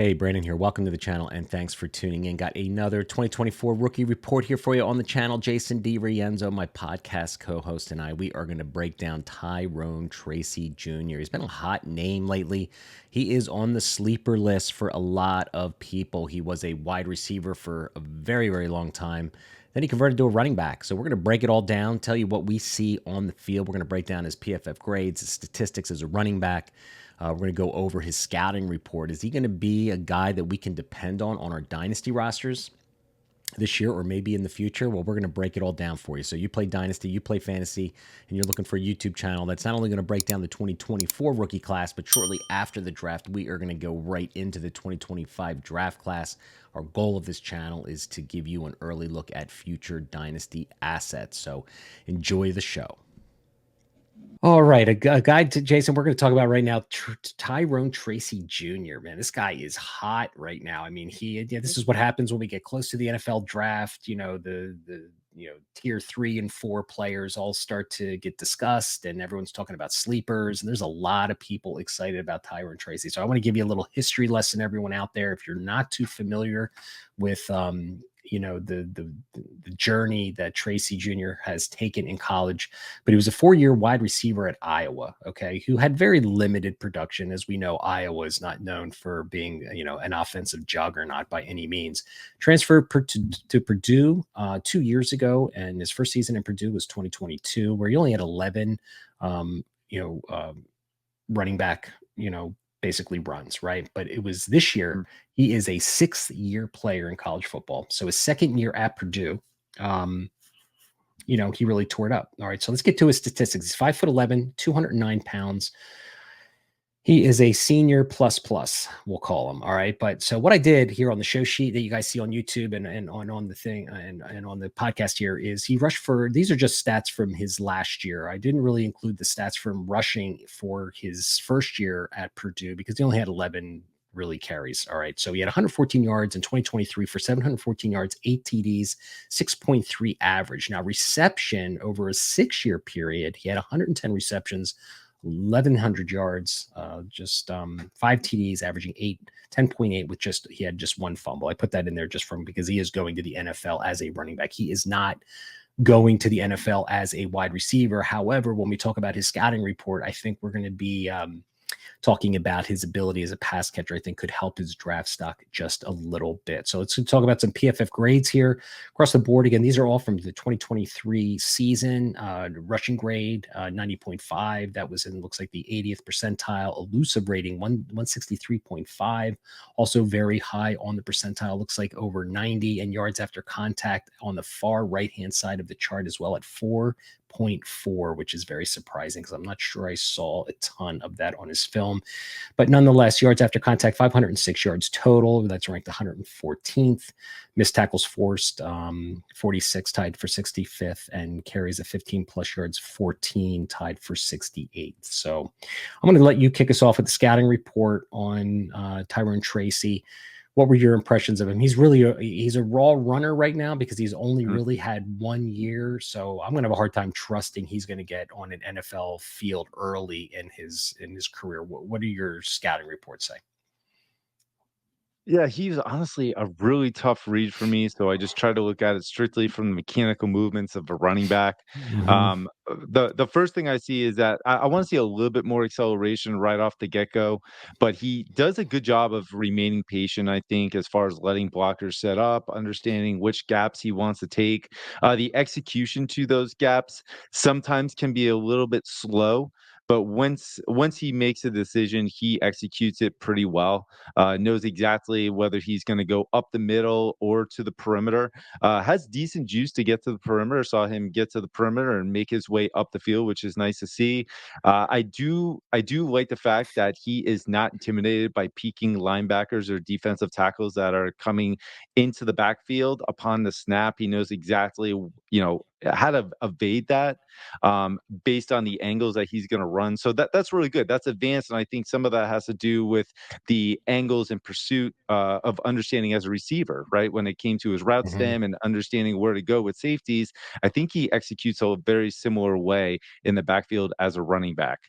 Hey, Brandon here. Welcome to the channel and thanks for tuning in. Got another 2024 rookie report here for you on the channel. Jason DiRienzo, my podcast co-host, and we are going to break down Tyrone Tracy Jr. He's been a hot name lately. He is on the sleeper list for a lot of people. He was a wide receiver for a very, very long time. Then he converted to a running back. So we're going to break it all down, tell you what we see on the field. We're going to break down his PFF grades, his statistics as a running back. We're going to go over his scouting report. Is he going to be a guy that we can depend on our dynasty rosters this year or maybe in the future? Well, we're going to break it all down for you. So you play dynasty, you play fantasy, and you're looking for a YouTube channel that's not only going to break down the 2024 rookie class, but shortly after the draft, we are going to go right into the 2025 draft class. Our goal of this channel is to give you an early look at future dynasty assets. So enjoy the show. All right, a guide to Jason. We're going to talk about right now Tyrone Tracy Jr. Man, this guy is hot right now. I mean, this is what happens when we get close to the NFL draft. You know, the tier 3 and 4 players all start to get discussed, and everyone's talking about sleepers. And there's a lot of people excited about Tyrone Tracy. So I want to give you a little history lesson, everyone out there. If you're not too familiar with the journey that Tracy Jr. has taken in college, but he was a 4-year wide receiver at Iowa, okay, who had very limited production. As we know, Iowa is not known for being, an offensive juggernaut by any means. Transferred to Purdue 2 years ago, and his first season in Purdue was 2022, where he only had 11, running back, basically runs, right? But it was this year, he is a 6th-year player in college football. So his second year at Purdue, he really tore it up. All right, so let's get to his statistics. He's 5'11", 209 pounds. He is a senior plus, we'll call him. All right. But so what I did here on the show sheet that you guys see on YouTube and on the thing and on the podcast here is he rushed for, these are just stats from his last year. I didn't really include the stats from rushing for his first year at Purdue because he only had 11 really carries. All right. So he had 114 yards in 2023 for 714 yards, 8 TDs, 6.3 average. Now reception over a 6-year period, he had 110 receptions, 1,100 yards, 5 TDs, averaging 10.8 with he had just one fumble. I put that in there just because he is going to the NFL as a running back. He is not going to the NFL as a wide receiver. However, when we talk about his scouting report, I think we're going to be talking about his ability as a pass catcher. I think could help his draft stock just a little bit. So let's talk about some PFF grades here across the board. Again, these are all from the 2023 season. Rushing grade 90.5. That was in, looks like, the 80th percentile. Elusive rating 163.5. Also very high on the percentile. Looks like over 90. And yards after contact on the far right hand side of the chart as well at 4.4, which is very surprising because I'm not sure I saw a ton of that on his film. But nonetheless, yards after contact, 506 yards total. That's ranked 114th. Missed tackles forced, 46, tied for 65th, and carries a 15-plus yards, 14, tied for 68th. So I'm going to let you kick us off with the scouting report on Tyrone Tracy. What were your impressions of him? He's a raw runner right now because he's only really had 1 year. So I'm going to have a hard time trusting he's going to get on an NFL field early in his career. What do your scouting reports say? Yeah, he's honestly a really tough read for me. So I just try to look at it strictly from the mechanical movements of a running back. The first thing I see is that I want to see a little bit more acceleration right off the get-go, but he does a good job of remaining patient, I think, as far as letting blockers set up, understanding which gaps he wants to take. The execution to those gaps sometimes can be a little bit slow. But once he makes a decision, he executes it pretty well. Knows exactly whether he's going to go up the middle or to the perimeter. Has decent juice to get to the perimeter. Saw him get to the perimeter and make his way up the field, which is nice to see. I do like the fact that he is not intimidated by peaking linebackers or defensive tackles that are coming into the backfield upon the snap. He knows exactly, how to evade that based on the angles that he's going to run. So that's really good. That's advanced, and I think some of that has to do with the angles and pursuit of understanding as a receiver, right? When it came to his route stem and understanding where to go with safeties, I think he executes a very similar way in the backfield as a running back.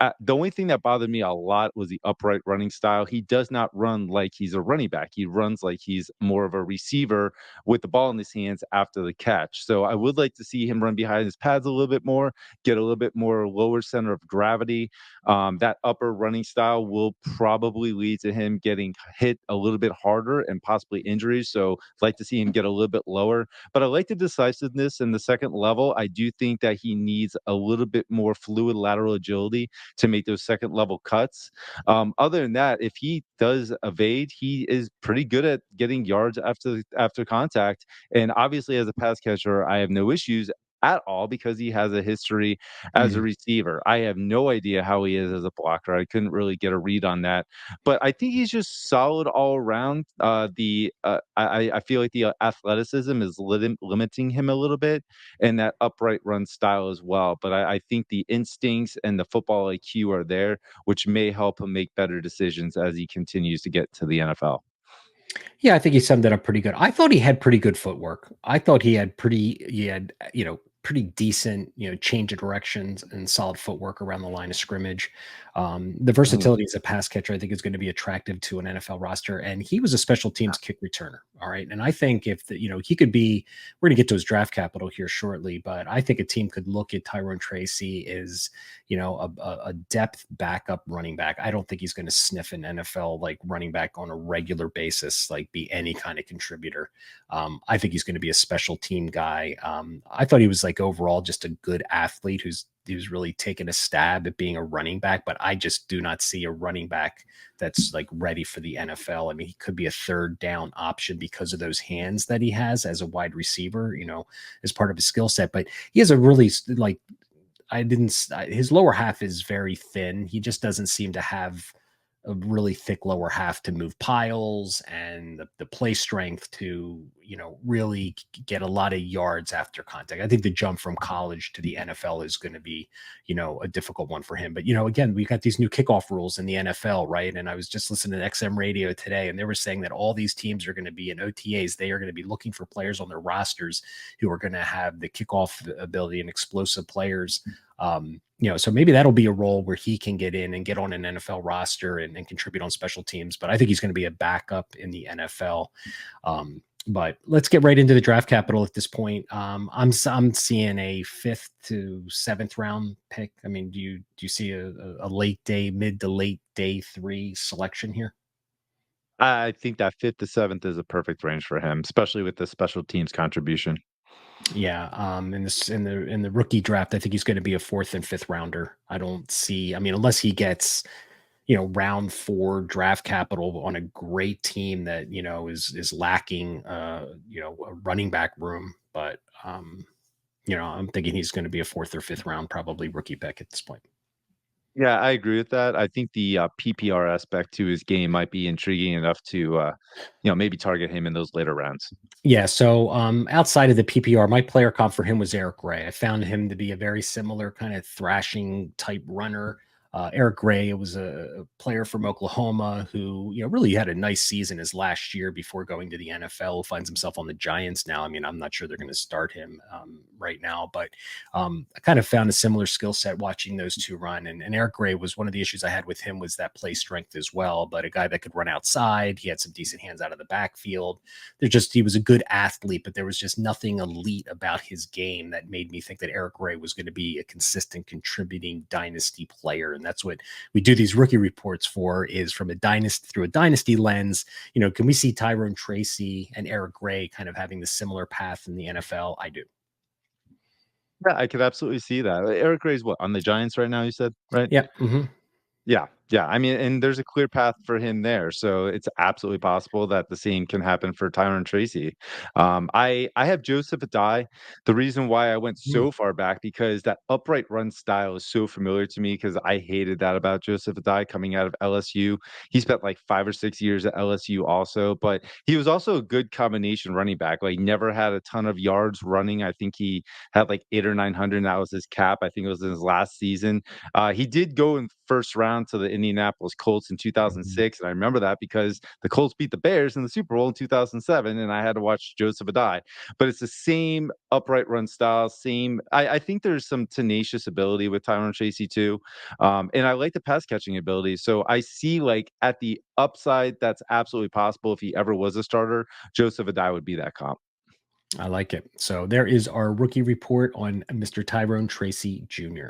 The only thing that bothered me a lot was the upright running style. He does not run like he's a running back. He runs like he's more of a receiver with the ball in his hands after the catch. So I would like to see him run behind his pads a little bit more, get a little bit more lower center of gravity. That upper running style will probably lead to him getting hit a little bit harder and possibly injuries. So I'd like to see him get a little bit lower. But I like the decisiveness in the second level. I do think that he needs a little bit more fluid lateral agility to make those second level cuts. Other than that, if he does evade, he is pretty good at getting yards after contact. And obviously, as a pass catcher, I have no issues at all because he has a history as a Mm. receiver. I have no idea how he is as a blocker. I couldn't really get a read on that, but I think he's just solid all around. I feel like the athleticism is limiting him a little bit, and that upright run style as well. But I think the instincts and the football IQ are there, which may help him make better decisions as he continues to get to the NFL. Yeah, I think he summed it up pretty good. I thought he had pretty good footwork. I thought he had, pretty decent, change of directions and solid footwork around the line of scrimmage. The Mhm. versatility as a pass catcher, I think, is going to be attractive to an NFL roster. And he was a special teams kick returner. All right. And I think if he could be, we're going to get to his draft capital here shortly, but I think a team could look at Tyrone Tracy as, a depth backup running back. I don't think he's going to sniff an NFL like running back on a regular basis, like be any kind of contributor. I think he's going to be a special team guy. I thought he was like overall just a good athlete who's really taken a stab at being a running back, but I just do not see a running back that's like ready for the NFL. I mean, he could be a third down option because of those hands that he has as a wide receiver, as part of his skill set. But he has a really like his lower half is very thin. He just doesn't seem to have a really thick lower half to move piles and the play strength to, really get a lot of yards after contact. I think the jump from college to the NFL is going to be, a difficult one for him. But, again, we got these new kickoff rules in the NFL, right? And I was just listening to XM radio today, and they were saying that all these teams are going to be in OTAs. They are going to be looking for players on their rosters who are going to have the kickoff ability and explosive players. So maybe that'll be a role where he can get in and get on an NFL roster and contribute on special teams. But I think he's going to be a backup in the NFL. But let's get right into the draft capital at this point. I'm seeing a 5th to 7th round pick. I mean, do you see a late day, mid to late day 3 selection here? I think that fifth to seventh is a perfect range for him, especially with the special teams contribution. Yeah, in the rookie draft, I think he's going to be a 4th and 5th rounder. I don't see. I mean, unless he gets round 4 draft capital on a great team that is lacking a running back room. But I'm thinking he's going to be a 4th or 5th round, probably rookie pick at this point. Yeah, I agree with that. I think the PPR aspect to his game might be intriguing enough to, maybe target him in those later rounds. Yeah, so outside of the PPR, my player comp for him was Eric Gray. I found him to be a very similar kind of thrashing type runner. Eric Gray was a player from Oklahoma who, really had a nice season his last year before going to the NFL. Finds himself on the Giants now. I mean, I'm not sure they're going to start him right now, but I kind of found a similar skill set watching those two run. And Eric Gray was one of the issues I had with him was that play strength as well, but a guy that could run outside. He had some decent hands out of the backfield. He was a good athlete, but there was just nothing elite about his game that made me think that Eric Gray was going to be a consistent contributing dynasty player. And that's what we do these rookie reports for, is from a dynasty through a dynasty lens. Can we see Tyrone Tracy and Eric Gray kind of having the similar path in the NFL? I do. Yeah, I could absolutely see that. Eric Gray's what, on the Giants right now, you said, right? Yeah. Hmm. Yeah, yeah. I mean, and there's a clear path for him there, so it's absolutely possible that the same can happen for Tyron Tracy. I have Joseph Adai. The reason why I went so far back because that upright run style is so familiar to me because I hated that about Joseph Adai coming out of LSU. He spent like 5 or 6 years at LSU also, but he was also a good combination running back. Like never had a ton of yards running. I think he had like 8 or 900. And that was his cap. I think it was in his last season. He did go in first round to the Indianapolis Colts in 2006, and I remember that because the Colts beat the Bears in the Super Bowl in 2007, and I had to watch Joseph Adai. But it's the same upright run style, same. I think there's some tenacious ability with Tyrone Tracy too, and I like the pass catching ability. So I see like at the upside, that's absolutely possible. If he ever was a starter, Joseph Adai would be that comp. I like it. So there is our rookie report on Mr. Tyrone Tracy Jr.